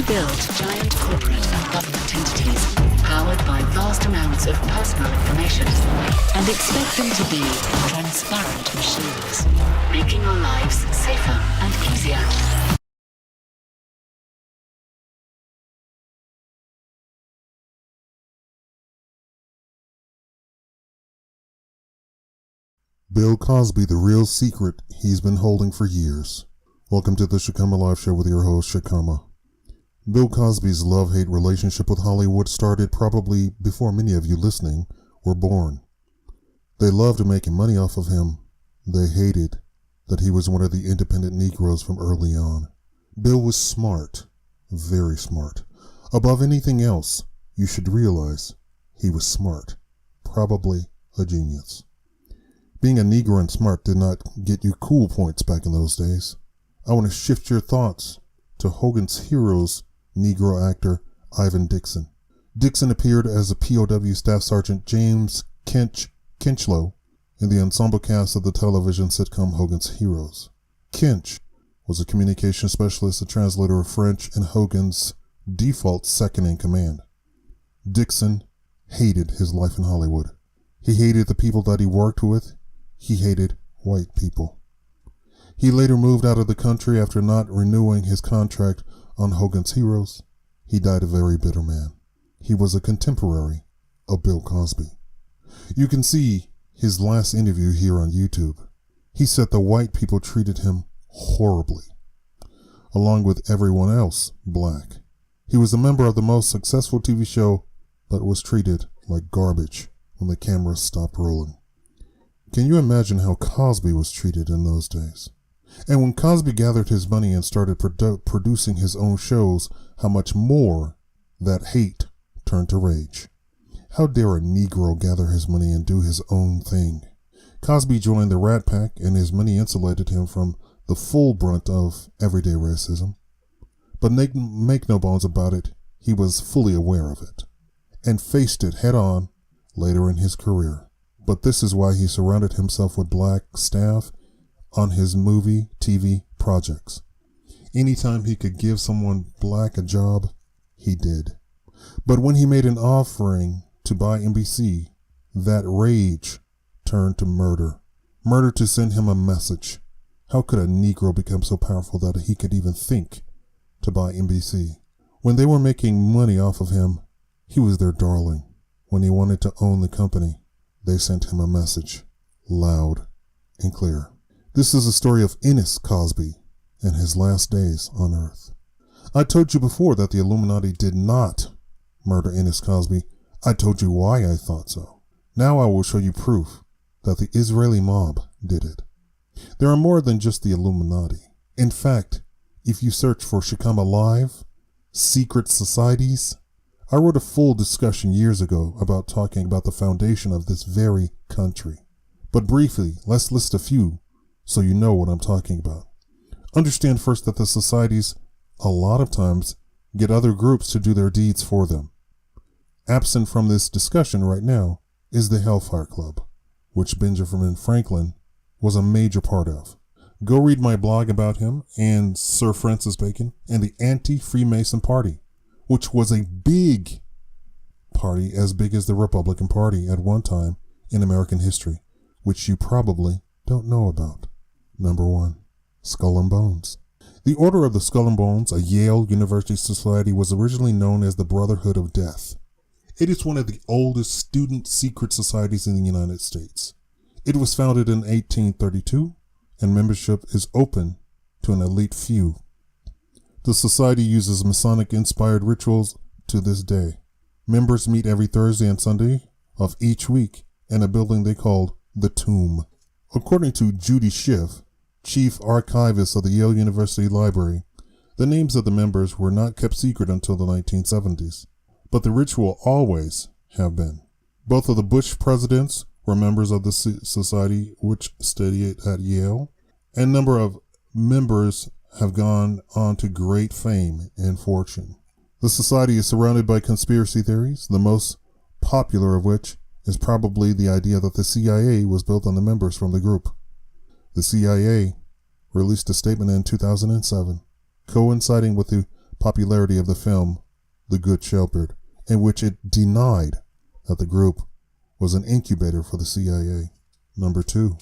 We build giant corporate and government entities powered by vast amounts of personal information and expect them to be transparent machines, making our lives safer and easier. Bill Cosby, the real secret he's been holding for years. Welcome to the Shakaama Live Show with your host, Shakaama. Bill Cosby's love-hate relationship with Hollywood started probably before many of you listening were born. They loved making money off of him. They hated that he was one of the independent negroes from early on. Bill was smart, very smart. Above anything else, you should realize he was smart, probably a genius. Being a Negro and smart did not get you cool points back in those days. I want to shift your thoughts to Hogan's hero's Negro actor, Ivan Dixon. Dixon appeared as a POW Staff Sergeant James Kinchloe in the ensemble cast of the television sitcom Hogan's Heroes. Kinch was a communication specialist, a translator of French, and Hogan's default second-in-command. Dixon hated his life in Hollywood. He hated the people that he worked with. He hated white people. He later moved out of the country after not renewing his contract on Hogan's Heroes. He died a very bitter man. He was a contemporary of Bill Cosby. You can see his last interview here on YouTube. He said the white people treated him horribly, along with everyone else black. He was a member of the most successful TV show, but was treated like garbage when the camera stopped rolling. Can you imagine how Cosby was treated in those days? And when Cosby gathered his money and started producing his own shows, how much more that hate turned to rage. How dare a Negro gather his money and do his own thing? Cosby joined the Rat Pack, and his money insulated him from the full brunt of everyday racism. But make no bones about it, he was fully aware of it, and faced it head on later in his career. But this is why he surrounded himself with black staff on his movie, TV projects. Anytime he could give someone black a job, he did. But when he made an offering to buy NBC, that rage turned to murder. Murder to send him a message. How could a Negro become so powerful that he could even think to buy NBC? When they were making money off of him, he was their darling. When he wanted to own the company, they sent him a message, loud and clear. This is a story of Ennis Cosby and his last days on earth. I told you before that the Illuminati did not murder Ennis Cosby. I told you why I thought so. Now I will show you proof that the Israeli mob did it. There are more than just the Illuminati. In fact, if you search for Shakaama Live, secret societies, I wrote a full discussion years ago about talking about the foundation of this very country. But briefly, let's list a few so you know what I'm talking about. Understand first that the societies, a lot of times, get other groups to do their deeds for them. Absent from this discussion right now is the Hellfire Club, which Benjamin Franklin was a major part of. Go read my blog about him and Sir Francis Bacon and the Anti-Freemason Party, which was a big party, as big as the Republican Party at one time in American history, which you probably don't know about. Number 1, Skull and Bones. The Order of the Skull and Bones, a Yale University society, was originally known as the Brotherhood of Death. It is one of the oldest student secret societies in the United States. It was founded in 1832, and membership is open to an elite few. The society uses Masonic-inspired rituals to this day. Members meet every Thursday and Sunday of each week in a building they called the Tomb. According to Judy Schiff, chief archivist of the Yale University Library, the names of the members were not kept secret until the 1970s, but the ritual always have been. Both of the Bush presidents were members of the society, which studied at Yale, and a number of members have gone on to great fame and fortune. The society is surrounded by conspiracy theories, the most popular of which is probably the idea that the CIA was built on the members from the group. The CIA released a statement in 2007, coinciding with the popularity of the film The Good Shepherd, in which it denied that the group was an incubator for the CIA. Number 2.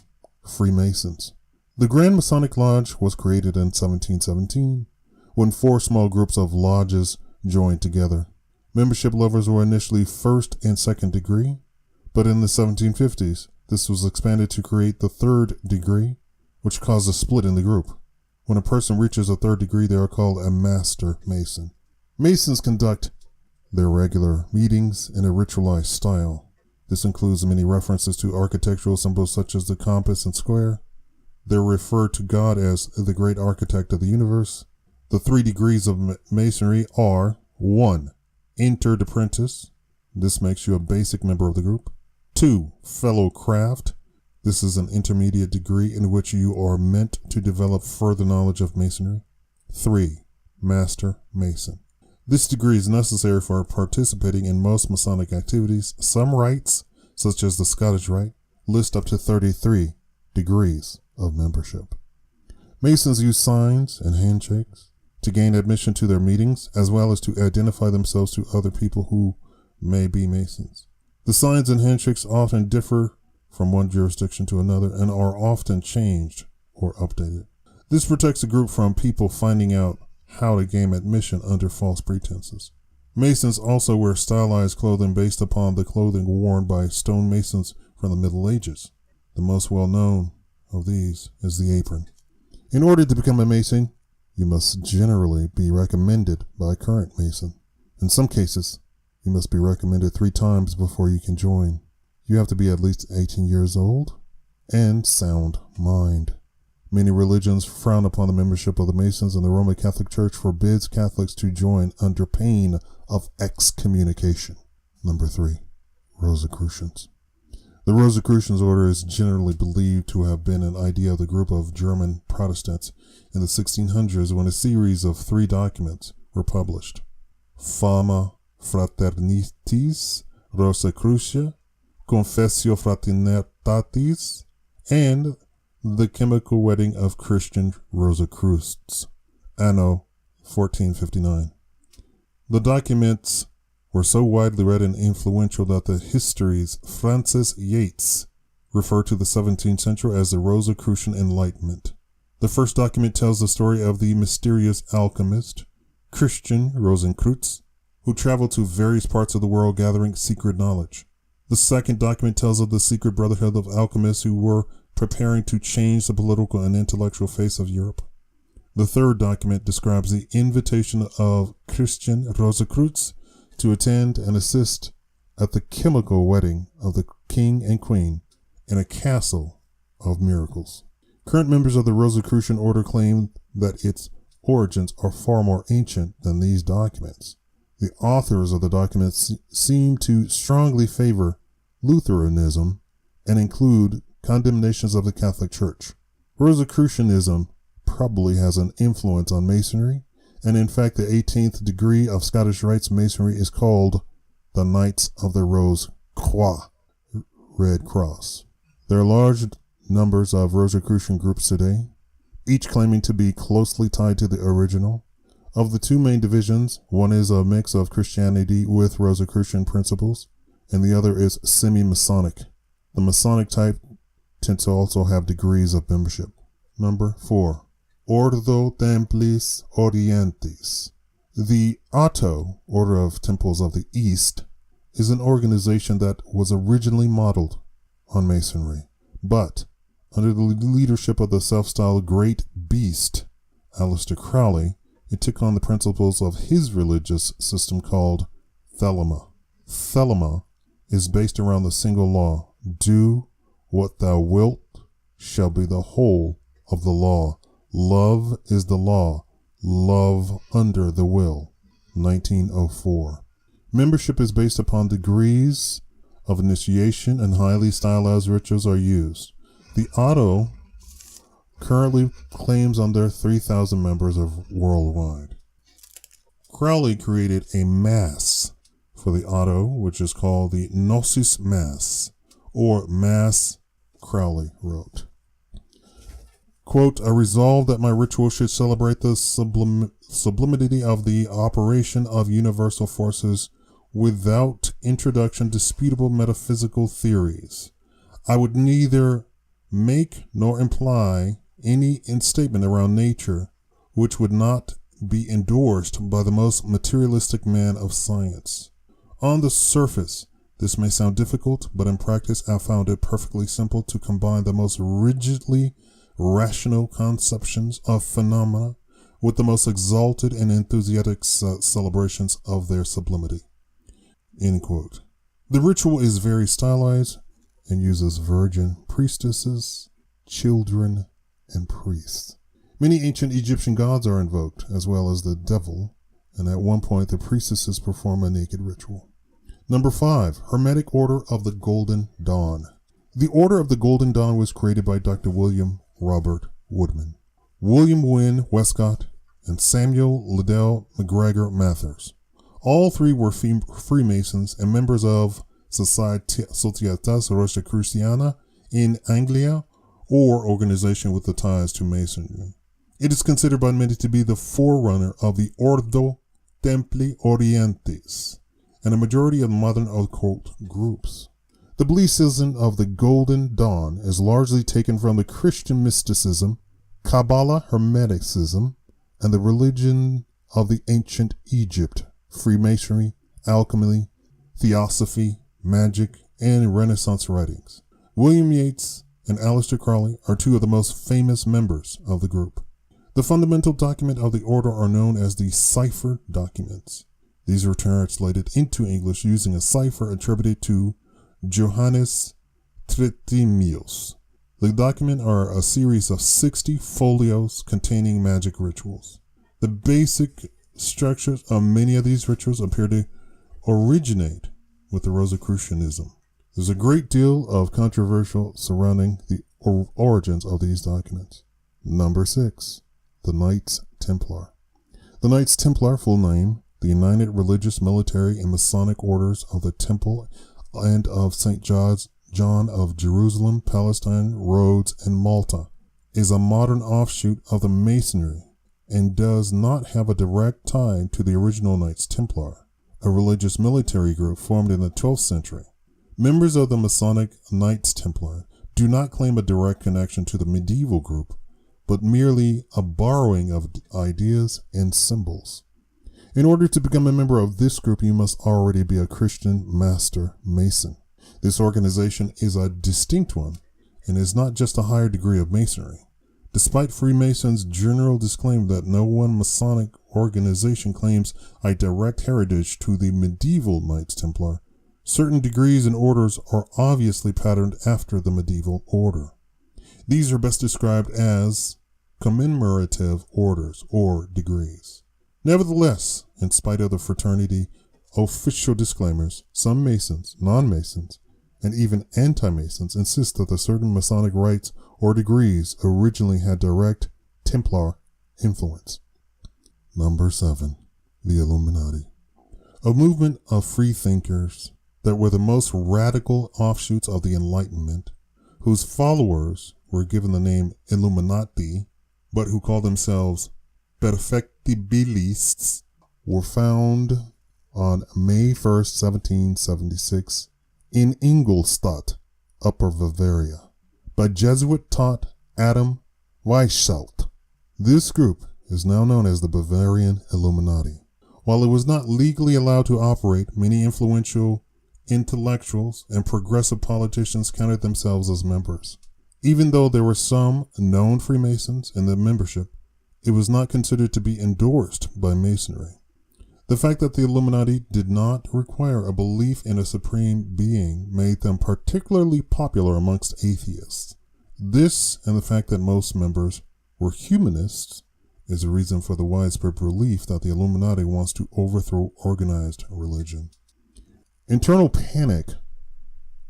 Freemasons. The Grand Masonic Lodge was created in 1717 when 4 small groups of lodges joined together. Membership levels were initially first and second degree, but in the 1750s, this was expanded to create the third degree, which caused a split in the group. When a person reaches a third degree, they are called a Master Mason. Masons conduct their regular meetings in a ritualized style. This includes many references to architectural symbols such as the compass and square. They refer to God as the great architect of the universe. The 3 degrees of Masonry are 1. Entered apprentice. This makes you a basic member of the group. 2. Fellow craft. This is an intermediate degree in which you are meant to develop further knowledge of Masonry. 3. Master Mason. This degree is necessary for participating in most Masonic activities. Some rites, such as the Scottish Rite, list up to 33 degrees of membership. Masons use signs and handshakes to gain admission to their meetings, as well as to identify themselves to other people who may be Masons. The signs and handshakes often differ from one jurisdiction to another and are often changed or updated. This protects the group from people finding out how to gain admission under false pretenses. Masons also wear stylized clothing based upon the clothing worn by stonemasons from the Middle Ages. The most well-known of these is the apron. In order to become a Mason, you must generally be recommended by a current Mason. In some cases, you must be recommended 3 times before you can join. You have to be at least 18 years old and sound mind. Many religions frown upon the membership of the Masons, and the Roman Catholic Church forbids Catholics to join under pain of excommunication. Number 3. Rosicrucians. The Rosicrucians order is generally believed to have been an idea of the group of German Protestants in the 1600s when a series of 3 documents were published. Fama Fraternitis Rosicrucia, Confessio Fraternitatis, and The Chemical Wedding of Christian Rosicrucians, anno 1459. The documents were so widely read and influential that the histories Francis Yates referred to the 17th century as the Rosicrucian Enlightenment. The first document tells the story of the mysterious alchemist, Christian Rosicrucians, who traveled to various parts of the world gathering secret knowledge. The second document tells of the secret brotherhood of alchemists who were preparing to change the political and intellectual face of Europe. The third document describes the invitation of Christian Rosicrucians to attend and assist at the chemical wedding of the king and queen in a castle of miracles. Current members of the Rosicrucian order claim that its origins are far more ancient than these documents. The authors of the documents seem to strongly favor Lutheranism and include condemnations of the Catholic Church. Rosicrucianism probably has an influence on Masonry, and in fact the 18th degree of Scottish Rite Masonry is called the Knights of the Rose Croix, Red Cross. There are large numbers of Rosicrucian groups today, each claiming to be closely tied to the original. Of the 2 main divisions, one is a mix of Christianity with Rosicrucian principles, and the other is semi-Masonic. The Masonic type tend to also have degrees of membership. Number 4. Ordo Templis Orientis. The Otto, Order of Temples of the East, is an organization that was originally modeled on Masonry, but under the leadership of the self-styled Great Beast, Aleister Crowley, it took on the principles of his religious system called Thelema. Thelema is based around the single law, do what thou wilt shall be the whole of the law. Love is the law. Love under the will. 1904. Membership is based upon degrees of initiation and highly stylized rituals are used. The Otto currently claims under 3,000 members worldwide. Crowley created a mass for the Otto, which is called the Gnosis Mass, or Mass Crowley wrote. Quote, I resolved that my ritual should celebrate the sublimity of the operation of universal forces without introduction disputable metaphysical theories. I would neither make nor imply any statement around nature which would not be endorsed by the most materialistic man of science. On the surface, this may sound difficult, but in practice I found it perfectly simple to combine the most rigidly rational conceptions of phenomena with the most exalted and enthusiastic celebrations of their sublimity. End quote. The ritual is very stylized and uses virgin priestesses, children, and priests. Many ancient Egyptian gods are invoked, as well as the devil, and at one point the priestesses perform a naked ritual. Number 5, Hermetic Order of the Golden Dawn. The Order of the Golden Dawn was created by Dr. William Robert Woodman, William Wynne Westcott, and Samuel Liddell McGregor Mathers. All three were Freemasons and members of Societas Rosicruciana in Anglia, or organization with the ties to Masonry. It is considered by many to be the forerunner of the Ordo Templi Orientis and a majority of modern occult groups. The belief system of the Golden Dawn is largely taken from the Christian mysticism, Kabbalah Hermeticism, and the religion of the ancient Egypt, Freemasonry, alchemy, theosophy, magic, and Renaissance writings. William Yeats and Aleister Crowley are two of the most famous members of the group. The fundamental document of the order are known as the Cipher Documents. These were translated into English using a cipher attributed to Johannes Trithemius. The documents are a series of 60 folios containing magic rituals. The basic structures of many of these rituals appear to originate with the Rosicrucianism. There's a great deal of controversial surrounding the origins of these documents. Number 6, the Knights Templar. The Knights Templar, full name, the United Religious, Military, and Masonic Orders of the Temple and of St. John of Jerusalem, Palestine, Rhodes, and Malta, is a modern offshoot of the Masonry and does not have a direct tie to the original Knights Templar, a religious military group formed in the 12th century. Members of the Masonic Knights Templar do not claim a direct connection to the medieval group, but merely a borrowing of ideas and symbols. In order to become a member of this group, you must already be a Christian Master Mason. This organization is a distinct one and is not just a higher degree of Masonry. Despite Freemasons' general disclaimer that no one Masonic organization claims a direct heritage to the medieval Knights Templar, certain degrees and orders are obviously patterned after the medieval order. These are best described as commemorative orders or degrees. Nevertheless, in spite of the fraternity official disclaimers, some Masons, non-Masons, and even anti-Masons insist that the certain Masonic rites or degrees originally had direct Templar influence. Number 7, the Illuminati. A movement of free thinkers that were the most radical offshoots of the Enlightenment, whose followers were given the name Illuminati, but who called themselves Perfectibilists, were found on May 1st, 1776, in Ingolstadt, Upper Bavaria, by Jesuit-taught Adam Weishaupt. This group is now known as the Bavarian Illuminati. While it was not legally allowed to operate, many influential intellectuals and progressive politicians counted themselves as members. Even though there were some known Freemasons in the membership, it was not considered to be endorsed by Masonry. The fact that the Illuminati did not require a belief in a supreme being made them particularly popular amongst atheists. This, and the fact that most members were humanists, is a reason for the widespread belief that the Illuminati wants to overthrow organized religion. Internal panic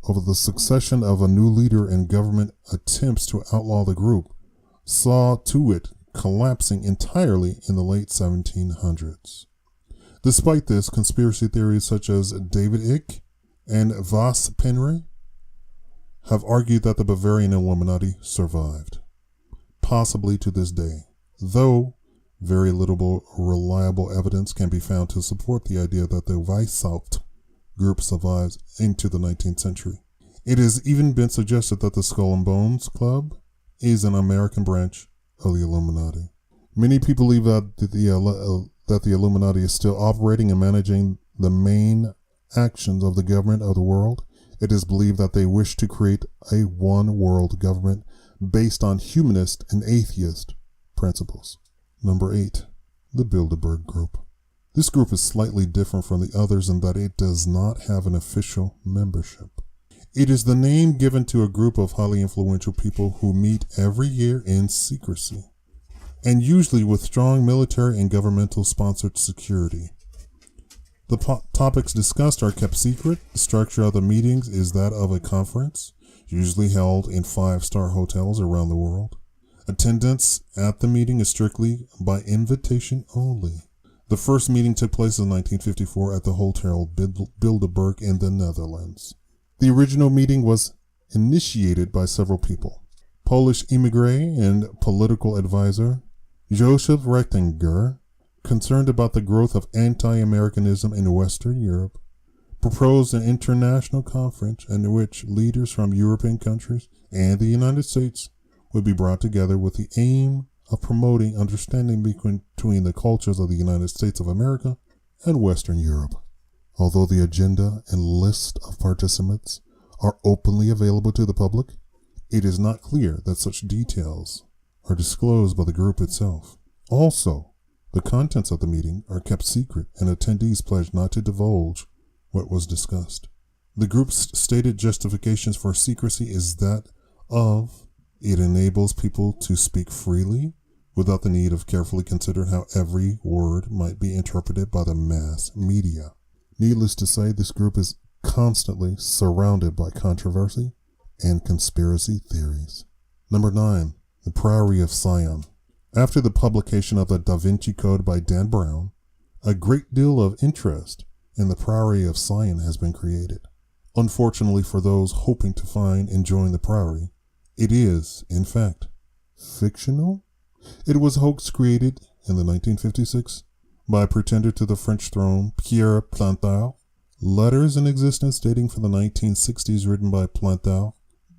over the succession of a new leader and government attempts to outlaw the group saw to it collapsing entirely in the late 1700s. Despite this, conspiracy theories such as David Icke and Vas Penry have argued that the Bavarian Illuminati survived. possibly to this day, though very little reliable evidence can be found to support the idea that the Weishaupt group survives into the 19th century. It has even been suggested that the Skull and Bones Club is an American branch of the Illuminati. Many people believe that the Illuminati is still operating and managing the main actions of the government of the world. It is believed that they wish to create a one-world government based on humanist and atheist principles. Number 8. The Bilderberg Group. This group is slightly different from the others in that it does not have an official membership. It is the name given to a group of highly influential people who meet every year in secrecy, and usually with strong military and governmental sponsored security. The topics discussed are kept secret. The structure of the meetings is that of a conference, usually held in 5-star hotels around the world. Attendance at the meeting is strictly by invitation only. The first meeting took place in 1954 at the Hotel Bilderberg in the Netherlands. The original meeting was initiated by several people. Polish immigrant and political advisor Joseph Rechtinger, concerned about the growth of anti-Americanism in Western Europe, proposed an international conference in which leaders from European countries and the United States would be brought together with the aim of promoting understanding between the cultures of the United States of America and Western Europe. Although the agenda and list of participants are openly available to the public, it is not clear that such details are disclosed by the group itself. Also, the contents of the meeting are kept secret and attendees pledge not to divulge what was discussed. The group's stated justifications for secrecy is that of it enables people to speak freely without the need of carefully considering how every word might be interpreted by the mass media. Needless to say, this group is constantly surrounded by controversy and conspiracy theories. Number 9. The Priory of Sion. After the publication of the Da Vinci Code by Dan Brown, a great deal of interest in the Priory of Sion has been created. Unfortunately for those hoping to find and join the Priory, it is, in fact, fictional. It was a hoax created in the 1956 by a pretender to the French throne, Pierre Plantin. Letters in existence dating from the 1960s written by Plantin,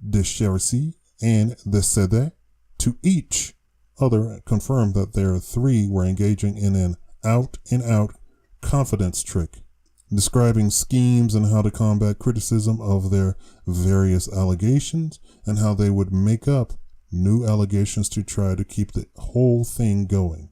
de Chercy, and de Sede to each other confirmed that their three were engaging in an out-and-out confidence trick, describing schemes and how to combat criticism of their various allegations and how they would make up new allegations to try to keep the whole thing going.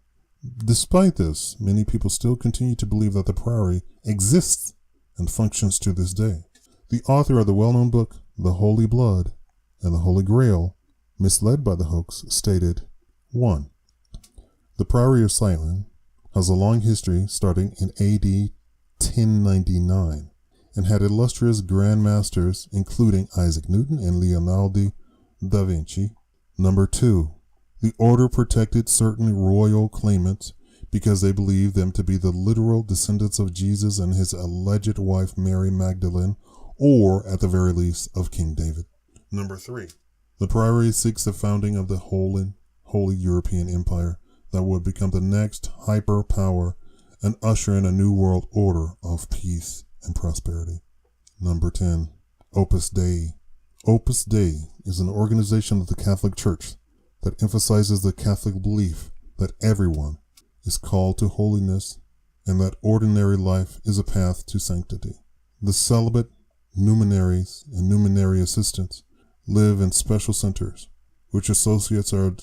Despite this, many people still continue to believe that the Priory exists and functions to this day. The author of the well-known book, The Holy Blood and the Holy Grail, misled by the hoax, stated, 1. The Priory of Sion has a long history starting in AD 1099 and had illustrious Grand Masters including Isaac Newton and Leonardo da Vinci. Number 2. The order protected certain royal claimants because they believed them to be the literal descendants of Jesus and his alleged wife Mary Magdalene, or at the very least of King David. Number 3. The Priory seeks the founding of the Holy European Empire that would become the next hyperpower and usher in a new world order of peace and prosperity. Number 10. Opus Dei. Opus Dei is an organization of the Catholic Church that emphasizes the Catholic belief that everyone is called to holiness and that ordinary life is a path to sanctity. The celibate numinaries and numinary assistants live in special centers, which associates our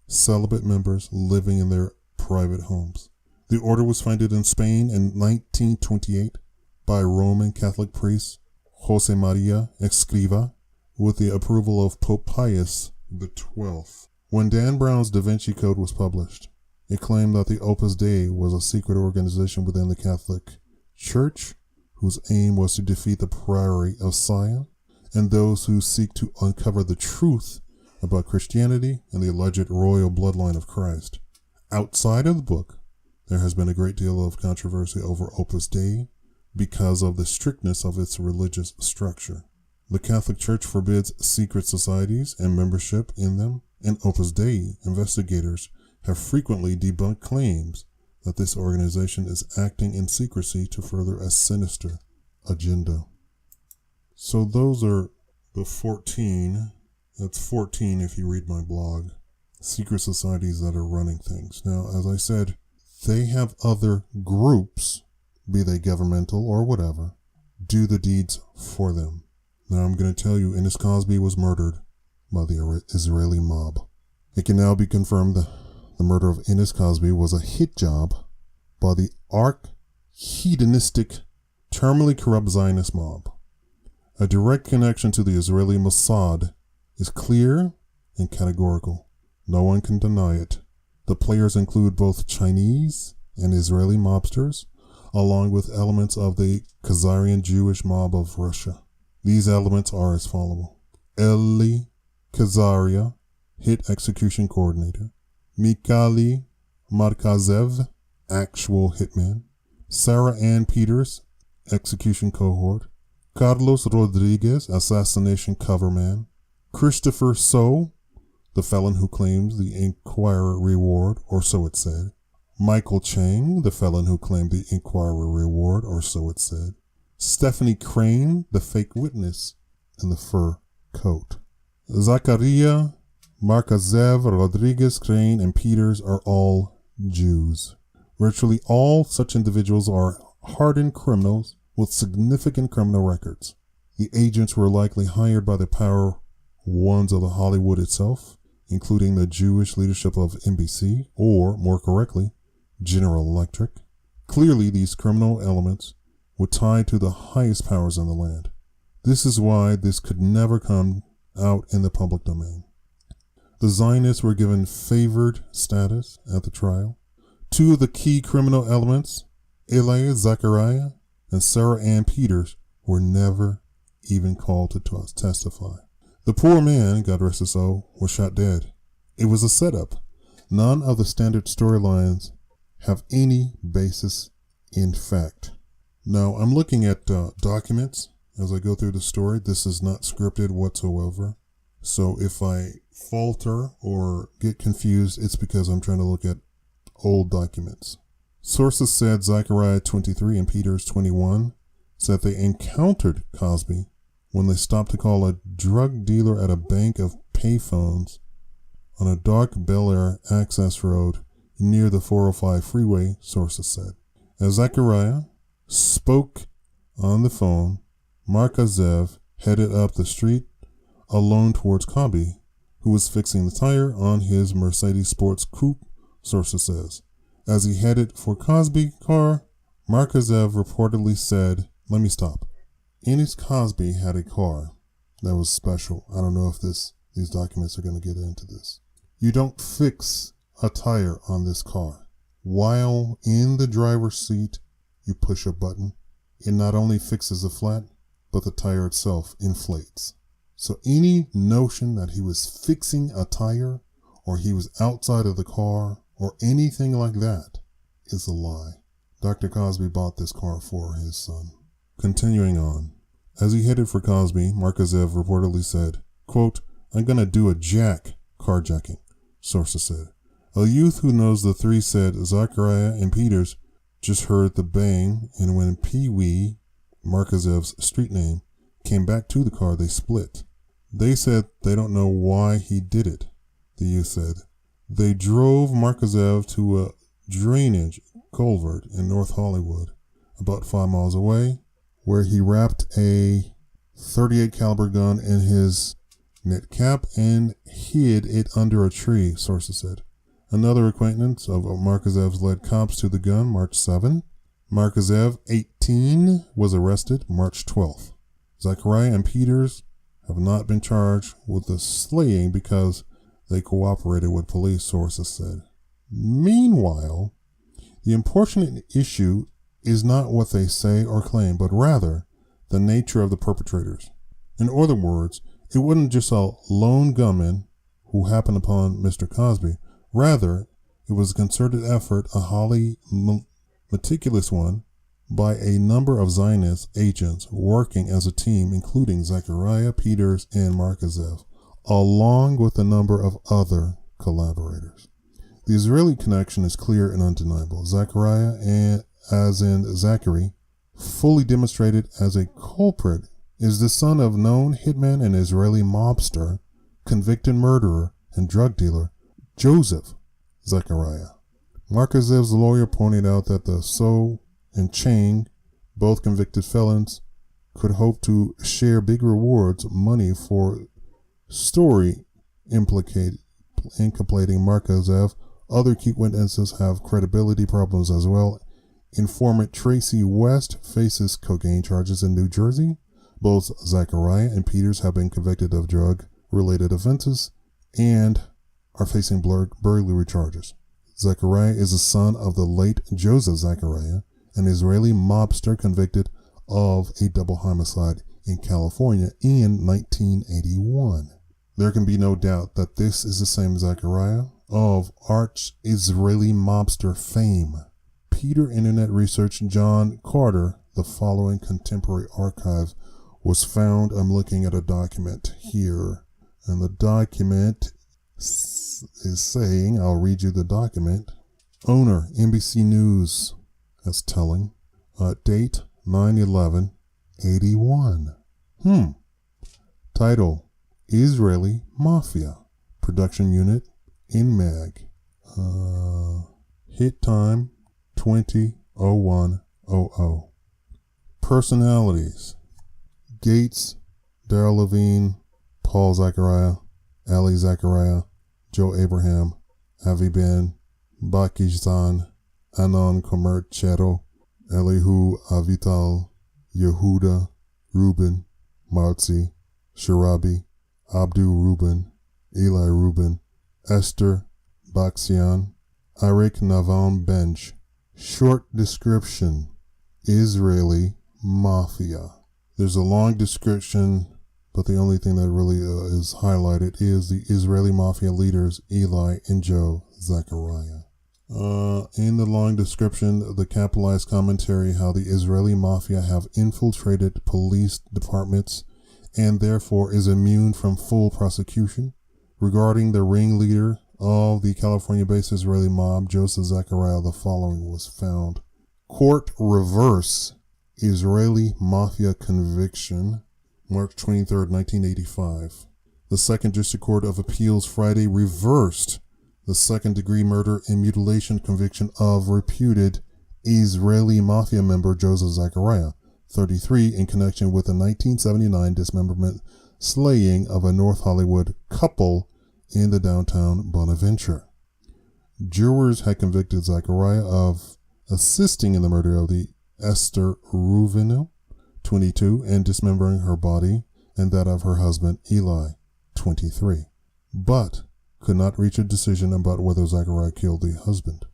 celibate members living in their private homes. The order was founded in Spain in 1928 by Roman Catholic priest Jose Maria Escriva with the approval of Pope Pius XII. When Dan Brown's Da Vinci Code was published, it claimed that the Opus Dei was a secret organization within the Catholic Church whose aim was to defeat the Priory of Sion and those who seek to uncover the truth about Christianity and the alleged royal bloodline of Christ. Outside of the book, there has been a great deal of controversy over Opus Dei because of the strictness of its religious structure. The Catholic Church forbids secret societies and membership in them, and Opus Dei investigators have frequently debunked claims that this organization is acting in secrecy to further a sinister agenda. So those are the 14, that's 14 if you read my blog, secret societies that are running things. Now, as I said, they have other groups, be they governmental or whatever, do the deeds for them. Now, I'm going to tell you, Ennis Cosby was murdered by the Israeli mob. It can now be confirmed that the murder of Ennis Cosby was a hit job by the hedonistic, terminally corrupt Zionist mob. A direct connection to the Israeli Mossad is clear and categorical. No one can deny it. The players include both Chinese and Israeli mobsters, along with elements of the Khazarian Jewish mob of Russia. These elements are as follows: Eli Khazaria, hit execution coordinator; Mikhail Markazev, actual hitman; Sarah Ann Peters, execution cohort; Carlos Rodriguez, assassination coverman; Christopher So, the felon who claims the Inquirer reward, or so it said; Michael Chang, the felon who claimed the Inquirer reward, or so it said; Stephanie Crane, the fake witness in the fur coat. Zakaria, Markazev, Rodriguez, Crane, and Peters are all Jews. Virtually all such individuals are hardened criminals with significant criminal records. The agents were likely hired by the power ones of the Hollywood itself, including the Jewish leadership of NBC, or, more correctly, General Electric. Clearly, these criminal elements were tied to the highest powers in the land. This is why this could never come out in the public domain. The Zionists were given favored status at the trial. Two of the key criminal elements, Eli Zachariah and Sarah Ann Peters, were never even called to testify. The poor man, God rest his soul, was shot dead. It was a setup. None of the standard storylines have any basis in fact. Now, I'm looking at documents as I go through the story. This is not scripted whatsoever. So if I falter or get confused, it's because I'm trying to look at old documents. Sources said Zechariah 23 and Peters 21 said they encountered Cosby when they stopped to call a drug dealer at a bank of payphones on a dark Bel Air access road near the 405 freeway, sources said. As Zechariah spoke on the phone, Markazev headed up the street alone towards Cosby, who was fixing the tire on his Mercedes Sports Coupe, sources says. As he headed for Cosby's car, Markazev reportedly said, "Let me stop." Ennis Cosby had a car that was special. I don't know if these documents are going to get into this. You don't fix a tire on this car. While in the driver's seat, you push a button. It not only fixes the flat, but the tire itself inflates. So any notion that he was fixing a tire or he was outside of the car or anything like that is a lie. Dr. Cosby bought this car for his son. Continuing on. As he headed for Cosby, Markazev reportedly said, quote, "I'm going to do a carjacking," sources said. A youth who knows the three said Zachariah and Peters just heard the bang, and when Pee-wee, Markazev's street name, came back to the car, they split. They said they don't know why he did it, the youth said. They drove Markazev to a drainage culvert in North Hollywood, about 5 miles away, where he wrapped a .38 caliber gun in his knit cap and hid it under a tree, sources said. Another acquaintance of Markazev's led cops to the gun March 7. Markazev, 18, was arrested March 12th. Zachariah and Peters have not been charged with the slaying because they cooperated with police, sources said. Meanwhile, the unfortunate issue is not what they say or claim, but rather the nature of the perpetrators. In other words, it wasn't just a lone gunman who happened upon Mr. Cosby. Rather, it was a concerted effort, a highly meticulous one, by a number of Zionist agents working as a team, including Zechariah, Peters, and Markazev, along with a number of other collaborators. The Israeli connection is clear and undeniable. Zechariah, and as in Zachary, fully demonstrated as a culprit, is the son of known hitman and Israeli mobster, convicted murderer, and drug dealer Joseph Zechariah. Markazev's lawyer pointed out that the So and Chang, both convicted felons, could hope to share big rewards money for story implicating Markazev. Other key witnesses have credibility problems as well. Informant Tracy West faces cocaine charges in New Jersey. Both Zechariah and Peters have been convicted of drug-related offenses and are facing burglary charges. Zechariah is the son of the late Joseph Zechariah, an Israeli mobster convicted of a double homicide in California in 1981. There can be no doubt that this is the same Zechariah of arch-Israeli mobster fame. Peter Internet Research John Carter, the following contemporary archive was found. I'm looking at a document here, and the document is saying, I'll read you the document. Owner, NBC News. That's telling. Date, 9/11/81. Title, Israeli Mafia. Production Unit, InMag. Hit time, 20:01:00. Personalities: Gates, Darrell Levine, Paul Zechariah, Ali Zechariah, Joe Abraham, Avi Ben, Bakizan, Anon Comerchero, Elihu Avital, Yehuda, Reuben, Marzi, Sharabi, Abdu Reuben, Eli Reuben, Esther Baxian, Arik Navam Bench. Short description: Israeli Mafia. There's a long description, but the only thing that really is highlighted is the Israeli Mafia leaders Eli and Joe Zechariah. In the long description, the capitalized commentary how the Israeli Mafia have infiltrated police departments and therefore is immune from full prosecution. Regarding the ringleader of the California-based Israeli mob, Joseph Zechariah, the following was found. Court reverse Israeli Mafia conviction, March 23, 1985. The Second District Court of Appeals Friday reversed the second-degree murder and mutilation conviction of reputed Israeli Mafia member Joseph Zechariah, 33, in connection with the 1979 dismemberment slaying of a North Hollywood couple in the downtown Bonaventure. Jurors had convicted Zechariah of assisting in the murder of the Esther Ruvino, 22, and dismembering her body and that of her husband Eli, 23, but could not reach a decision about whether Zechariah killed the husband.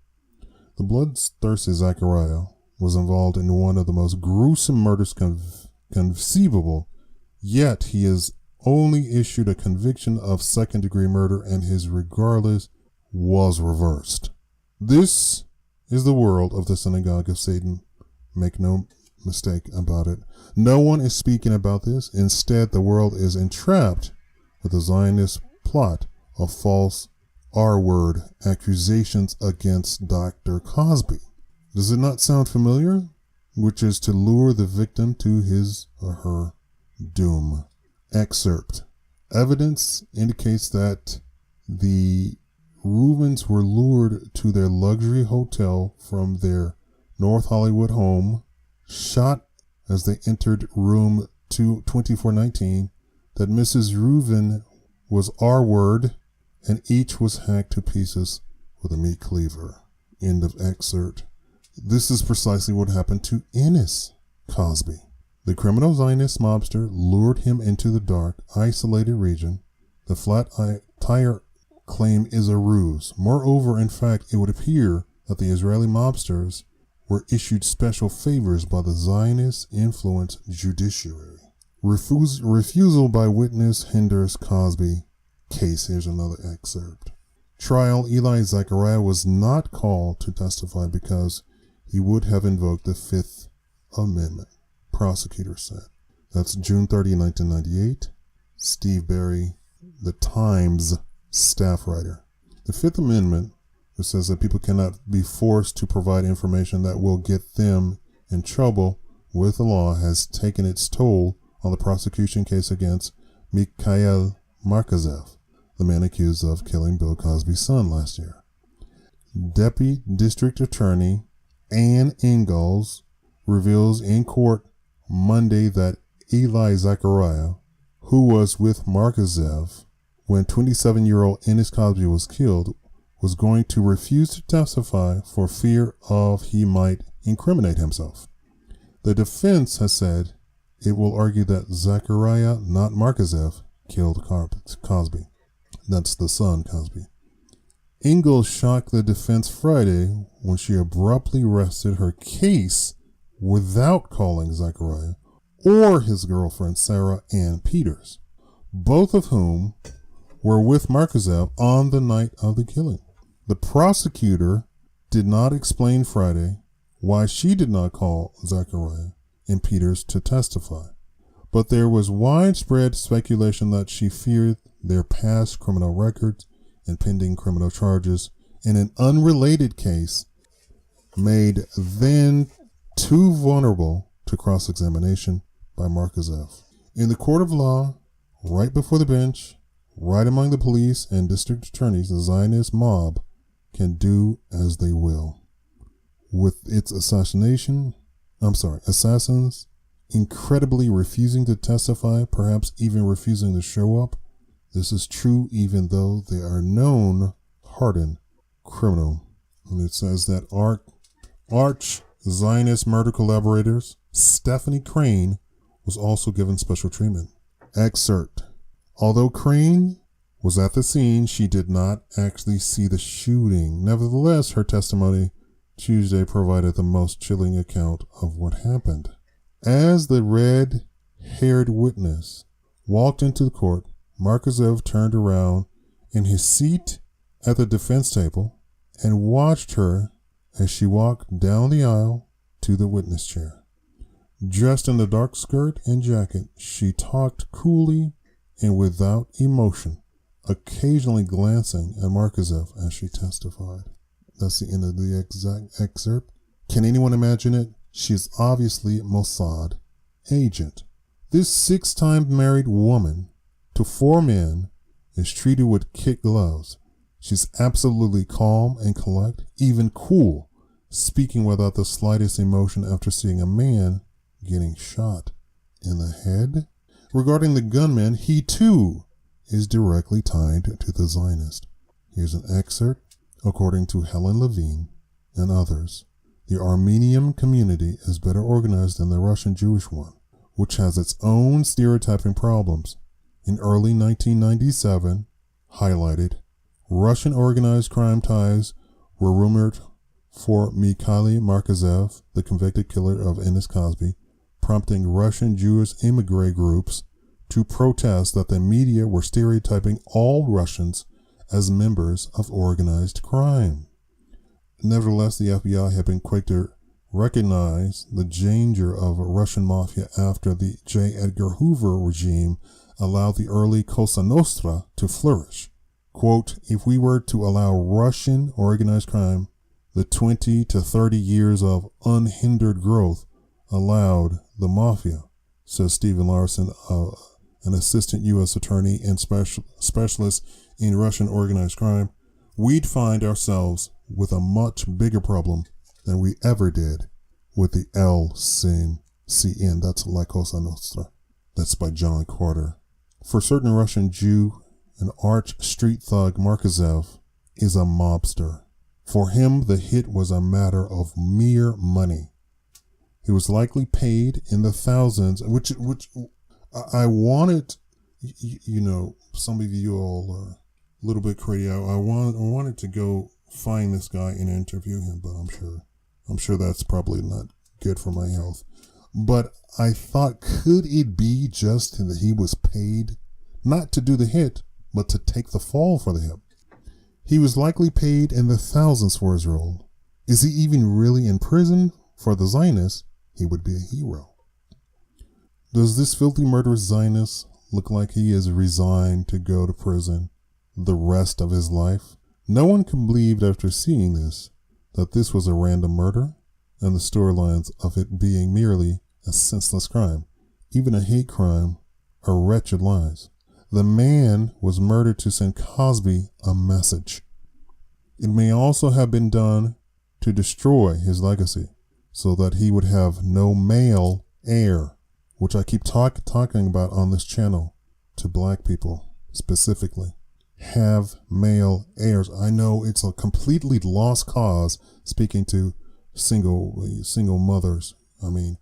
The bloodthirsty Zechariah was involved in one of the most gruesome murders conceivable, yet he is only issued a conviction of second-degree murder, and his regardless was reversed. This is the world of the synagogue of Satan. Make no mistake about it. No one is speaking about this. Instead, the world is entrapped with the Zionist plot of false R-word accusations against Dr. Cosby. Does it not sound familiar? Which is to lure the victim to his or her doom. Excerpt. Evidence indicates that the Reubens were lured to their luxury hotel from their North Hollywood home, shot as they entered room 2419, that Mrs. Reuben was R-word, and each was hacked to pieces with a meat cleaver. End of excerpt. This is precisely what happened to Ennis Cosby. The criminal Zionist mobster lured him into the dark, isolated region. The flat tire claim is a ruse. Moreover, in fact, it would appear that the Israeli mobsters were issued special favors by the Zionist-influenced judiciary. Refusal by witness hinders Cosby case. Here's another excerpt. Trial. Eli Zechariah was not called to testify because he would have invoked the Fifth Amendment, prosecutors said. That's June 30, 1998. Steve Berry, the Times staff writer. The Fifth Amendment, which says that people cannot be forced to provide information that will get them in trouble with the law, has taken its toll on the prosecution case against Mikhail Markazev, the man accused of killing Bill Cosby's son last year. Deputy District Attorney Ann Ingalls reveals in court Monday that Eli Zachariah, who was with Markazev when 27-year-old Ennis Cosby was killed, was going to refuse to testify for fear of he might incriminate himself. The defense has said it will argue that Zachariah, not Markazev, killed Cosby. That's the son, Cosby. Ingalls shocked the defense Friday when she abruptly rested her case without calling Zachariah or his girlfriend Sarah Ann Peters, both of whom were with Markazev on the night of the killing. The prosecutor did not explain Friday why she did not call Zachariah and Peters to testify, but there was widespread speculation that she feared their past criminal records and pending criminal charges in an unrelated case made them too vulnerable to cross-examination by Markazev. In the court of law, right before the bench, right among the police and district attorneys, the Zionist mob can do as they will. With its assassins incredibly refusing to testify, perhaps even refusing to show up. This is true even though they are known hardened criminal. And it says that arch Zionist murder collaborators Stephanie Crane was also given special treatment. Excerpt. Although Crane was at the scene, she did not actually see the shooting. Nevertheless, her testimony Tuesday provided the most chilling account of what happened. As the red-haired witness walked into the court, Markazev turned around in his seat at the defense table and watched her as she walked down the aisle to the witness chair. Dressed in a dark skirt and jacket, she talked coolly and without emotion, occasionally glancing at Markazev as she testified. That's the end of the exact excerpt. Can anyone imagine it? She is obviously a Mossad agent. This 6-time married woman to 4 men is treated with kid gloves. She's absolutely calm and collect, even cool, speaking without the slightest emotion after seeing a man getting shot in the head. Regarding the gunman, he too is directly tied to the Zionist. Here's an excerpt. According to Helen Levine and others, the Armenian community is better organized than the Russian Jewish one, which has its own stereotyping problems. In early 1997, highlighted, Russian organized crime ties were rumored for Mikhail Markazev, the convicted killer of Ennis Cosby, prompting Russian Jewish immigrant groups to protest that the media were stereotyping all Russians as members of organized crime. Nevertheless, the FBI had been quick to recognize the danger of a Russian mafia after the J. Edgar Hoover regime allowed the early Cosa Nostra to flourish. Quote, if we were to allow Russian organized crime the 20 to 30 years of unhindered growth allowed the mafia, says Stephen Larson, an assistant U.S. attorney and specialist in Russian organized crime, we'd find ourselves with a much bigger problem than we ever did with the LCN. That's La Cosa Nostra. That's by John Carter. For certain Russian Jew, an arch street thug, Markazev is a mobster. For him, the hit was a matter of mere money. He was likely paid in the thousands, which I wanted, some of you all are a little bit crazy. I wanted to go find this guy and interview him, but I'm sure that's probably not good for my health. But I thought, could it be just that he was paid not to do the hit, but to take the fall for the hit? He was likely paid in the thousands for his role. Is he even really in prison for the Zionists? he would be a hero. Does this filthy murderous Zionist look like he is resigned to go to prison the rest of his life? No one can believe after seeing this that this was a random murder and the storylines of it being merely a senseless crime, even a hate crime, are wretched lies. The man was murdered to send Cosby a message. It may also have been done to destroy his legacy so that he would have no male heir, which I keep talking about on this channel to black people specifically. Have male heirs. I know it's a completely lost cause speaking to single mothers. I mean,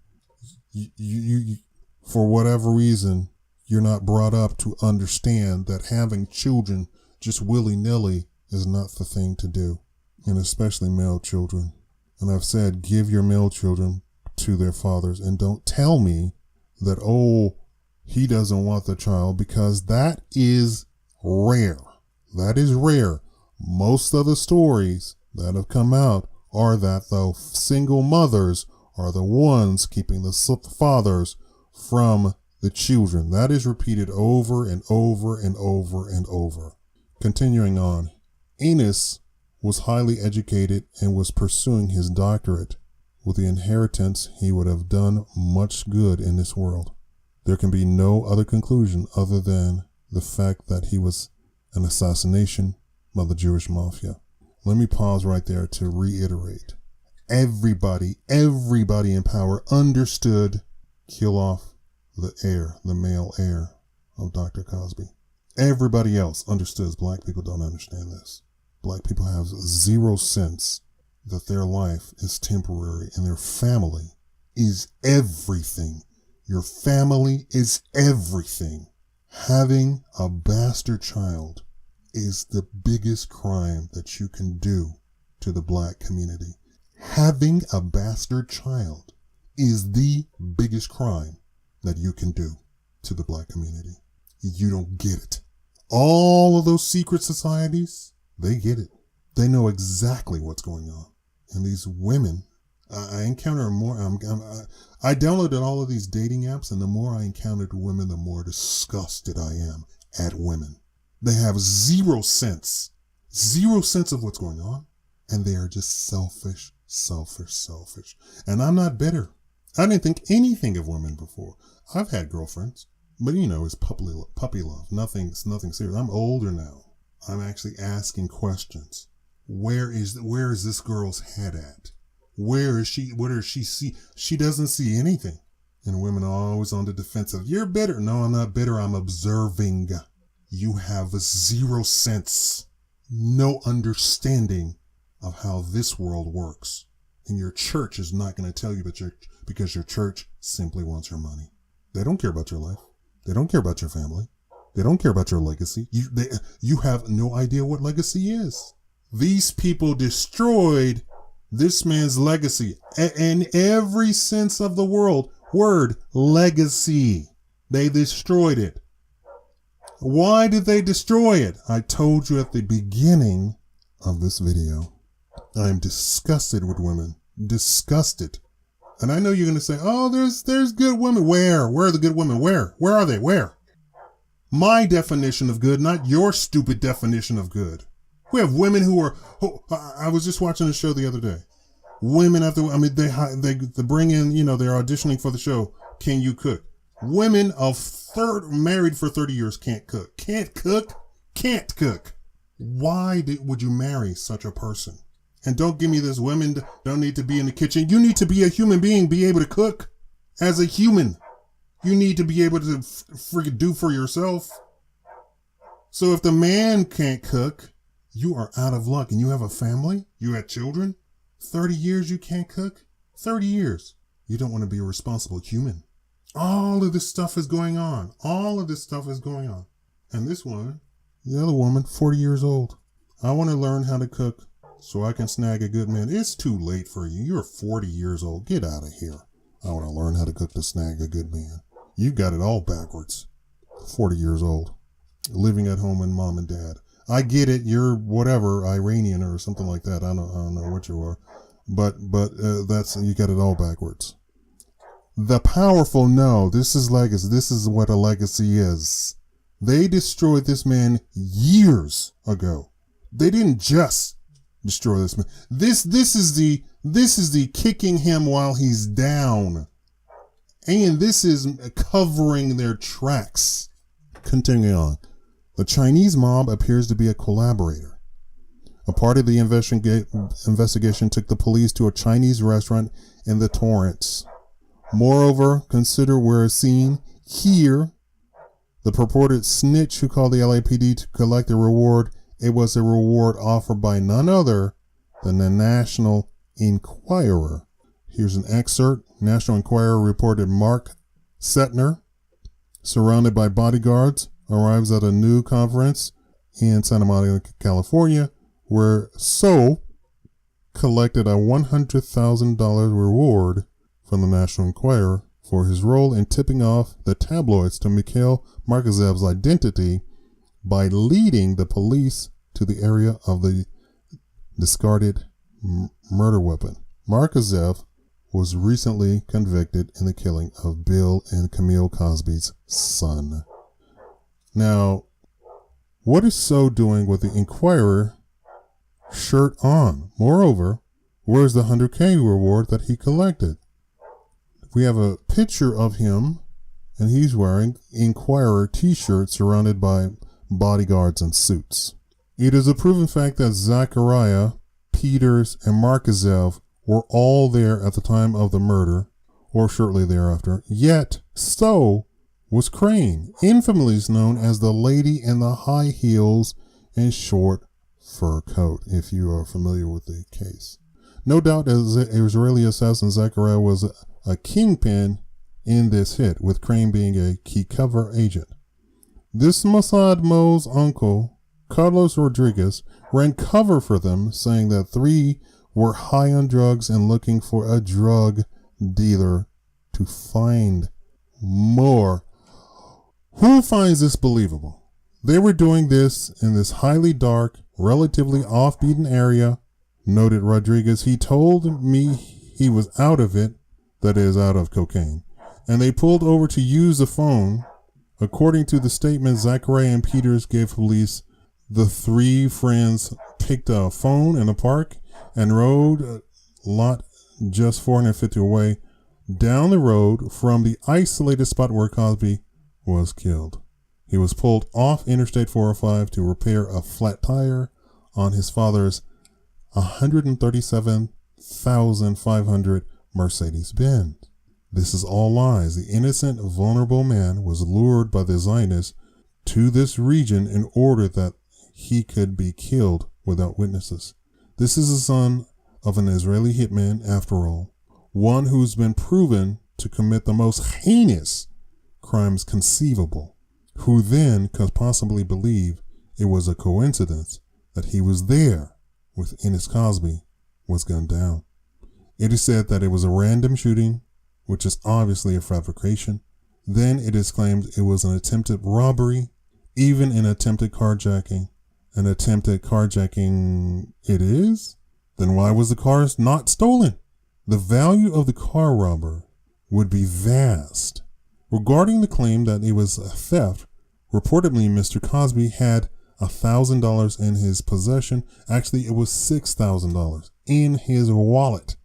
you for whatever reason, you're not brought up to understand that having children just willy-nilly is not the thing to do, and especially male children. And I've said, give your male children to their fathers, and don't tell me that, oh, he doesn't want the child, because that is rare. That is rare. Most of the stories that have come out are that the single mothers are the ones keeping the fathers from the children. That is repeated over and over and over and over. Continuing on, Enos was highly educated and was pursuing his doctorate. With the inheritance, he would have done much good in this world. There can be no other conclusion other than the fact that he was an assassination by the Jewish mafia. Let me pause right there to reiterate. Everybody in power understood kill off the male heir of Dr. Cosby. Everybody else understood. Black people don't understand this. Black people have zero sense that their life is temporary and their family is everything. Your family is everything. Having a bastard child is the biggest crime that you can do to the black community. Having a bastard child is the biggest crime that you can do to the black community. You don't get it. All of those secret societies, they get it. They know exactly what's going on. And these women, I encounter more. I downloaded all of these dating apps, and the more I encountered women, the more disgusted I am at women. They have zero sense of what's going on, and they are just selfish. And I'm not bitter. I didn't think anything of women before. I've had girlfriends, but it's puppy love. Nothing serious. I'm older now. I'm actually asking questions. Where is this girl's head at? Where is she? What does she see? She doesn't see anything. And women are always on the defensive. You're bitter. No, I'm not bitter. I'm observing. You have zero sense, no understanding of how this world works. And your church is not going to tell you, because your church simply wants your money. They don't care about your life. They don't care about your family. They don't care about your legacy. You have no idea what legacy is. These people destroyed this man's legacy in every sense of the word legacy. They destroyed it. Why did they destroy it? I told you at the beginning of this video. I am disgusted with women. Disgusted. And I know you're going to say, oh, there's good women. Where? Where are the good women? Where? Where are they? Where? My definition of good, not your stupid definition of good. We have women I was just watching a show the other day. Women they bring in, they're auditioning for the show. Can you cook? Women married for 30 years can't cook. Can't cook. Why would you marry such a person? And don't give me this, women don't need to be in the kitchen. You need to be a human being, be able to cook. As a human, you need to be able to freaking do for yourself. So if the man can't cook, you are out of luck. And you have a family, you have children, 30 years you can't cook, 30 years. You don't want to be a responsible human. All of this stuff is going on. And this woman, the other woman, 40 years old. I want to learn how to cook so I can snag a good man. It's too late for you. You're 40 years old. Get out of here. I want to learn how to cook to snag a good man. You've got it all backwards. 40 years old. Living at home with mom and dad. I get it. You're whatever, Iranian or something like that. I don't know what you are. But that's, you got it all backwards. The powerful know this is legacy. This is what a legacy is. They destroyed this man years ago. They didn't just destroy this man. This is the kicking him while he's down. And this is covering their tracks. Continuing on. The Chinese mob appears to be a collaborator. A part of the investigation took the police to a Chinese restaurant in the Torrance. Moreover, consider where seen here the purported snitch who called the LAPD to collect a reward. It was a reward offered by none other than the National Enquirer. Here's an excerpt. National Enquirer reported Mark Setner, surrounded by bodyguards, arrives at a new conference in Santa Monica, California, where So collected a $100,000 reward from the National Enquirer for his role in tipping off the tabloids to Mikhail Markazev's identity by leading the police to the area of the discarded murder weapon. Markazev was recently convicted in the killing of Bill and Camille Cosby's son. Now, what is So doing with the Enquirer shirt on? Moreover, where's the $100K reward that he collected? We have a picture of him, and he's wearing Enquirer t-shirt surrounded by bodyguards and suits. It is a proven fact that Zachariah, Peters, and Markazev were all there at the time of the murder, or shortly thereafter. Yet, So was Crane, infamously known as the lady in the high heels and short fur coat, if you are familiar with the case. No doubt, as an Israeli assassin, Zachariah was a kingpin in this hit, with Crane being a key cover agent. This Mossad Mo's uncle, Carlos Rodriguez, ran cover for them, saying that 3 were high on drugs and looking for a drug dealer to find more. Who finds this believable? They were doing this in this highly dark, relatively off-beaten area, noted Rodriguez. He told me he was out of it, that is, out of cocaine, and they pulled over to use the phone. According to the statement Zachariah and Peters gave police, the 3 friends picked a phone in a park and rode a lot just 450 away down the road from the isolated spot where Cosby was killed. He was pulled off Interstate 405 to repair a flat tire on his father's $137,500 Mercedes-Benz. This is all lies. The innocent, vulnerable man was lured by the Zionists to this region in order that he could be killed without witnesses. This is the son of an Israeli hitman, after all, one who's been proven to commit the most heinous crimes conceivable, who then could possibly believe it was a coincidence that he was there when Ennis Cosby was gunned down. It is said that it was a random shooting, which is obviously a fabrication. Then it is claimed it was an attempted robbery, even an attempted carjacking. An attempted carjacking it is? Then why was the car not stolen? The value of the car robber would be vast. Regarding the claim that it was a theft, reportedly Mr. Cosby had $1,000 in his possession. Actually, it was $6,000 in his wallet,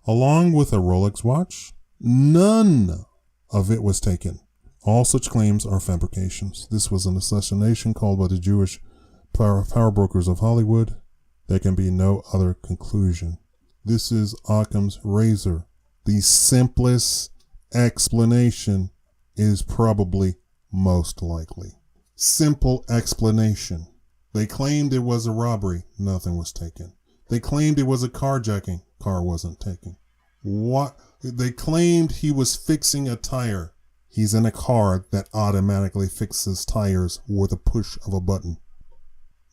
along with a Rolex watch. None of it was taken. All such claims are fabrications. This was an assassination called by the Jewish power brokers of Hollywood. There can be no other conclusion. This is Occam's razor. The simplest explanation is probably most likely. Simple explanation. They claimed it was a robbery. Nothing was taken. They claimed it was a carjacking. Car wasn't taken. What? They claimed he was fixing a tire. He's in a car that automatically fixes tires with a push of a button.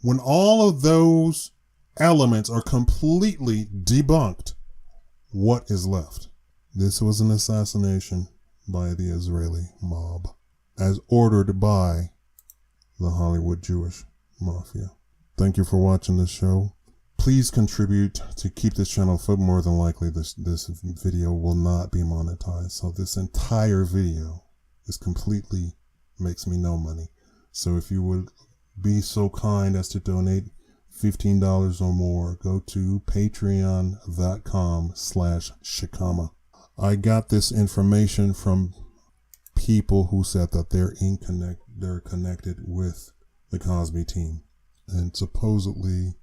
When all of those elements are completely debunked, what is left? This was an assassination by the Israeli mob, as ordered by the Hollywood Jewish Mafia. Thank you for watching this show. Please contribute to keep this channel afloat. More than likely, this video will not be monetized. So this entire video is completely makes me no money. So if you would be so kind as to donate $15 or more, go to patreon.com/Shakaama. I got this information from people who said that they're connected with the Cosby team, and supposedly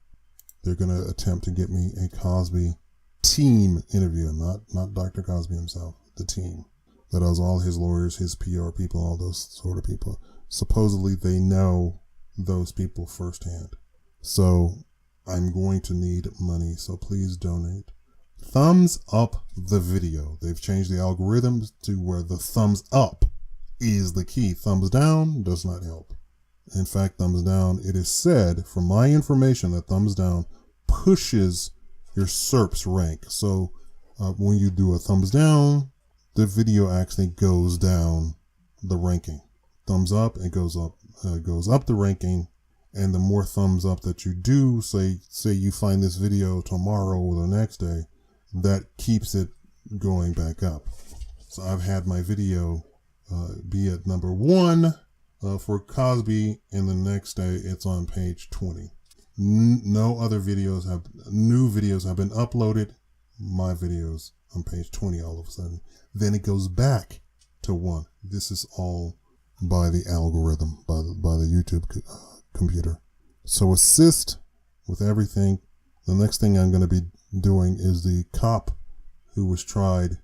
they're going to attempt to get me a Cosby team interview, not Dr. Cosby himself, the team. That was all his lawyers, his PR people, all those sort of people. Supposedly they know those people firsthand. So I'm going to need money, so please donate. Thumbs up the video. They've changed the algorithms to where the thumbs up is the key. Thumbs down does not help. In fact, thumbs down, it is said from my information that thumbs down pushes your SERPs rank. So when you do a thumbs down, the video actually goes down the ranking. Thumbs up, it goes up the ranking. And the more thumbs up that you do, say you find this video tomorrow or the next day, that keeps it going back up. So I've had my video be at number 1 for Cosby, and the next day it's on page 20. No other new videos have been uploaded. My videos on page 20 all of a sudden. Then it goes back to 1. This is all by the algorithm, by the YouTube computer. So assist with everything. The next thing I'm going to be doing is the cop who was tried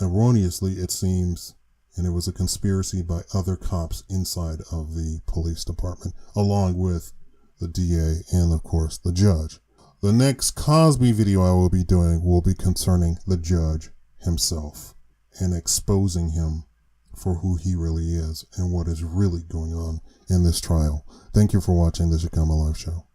erroneously, it seems, and it was a conspiracy by other cops inside of the police department, along with the DA and, of course, the judge. The next Cosby video I will be doing will be concerning the judge himself and exposing him for who he really is and what is really going on in this trial. Thank you for watching the Shakaama Live Show.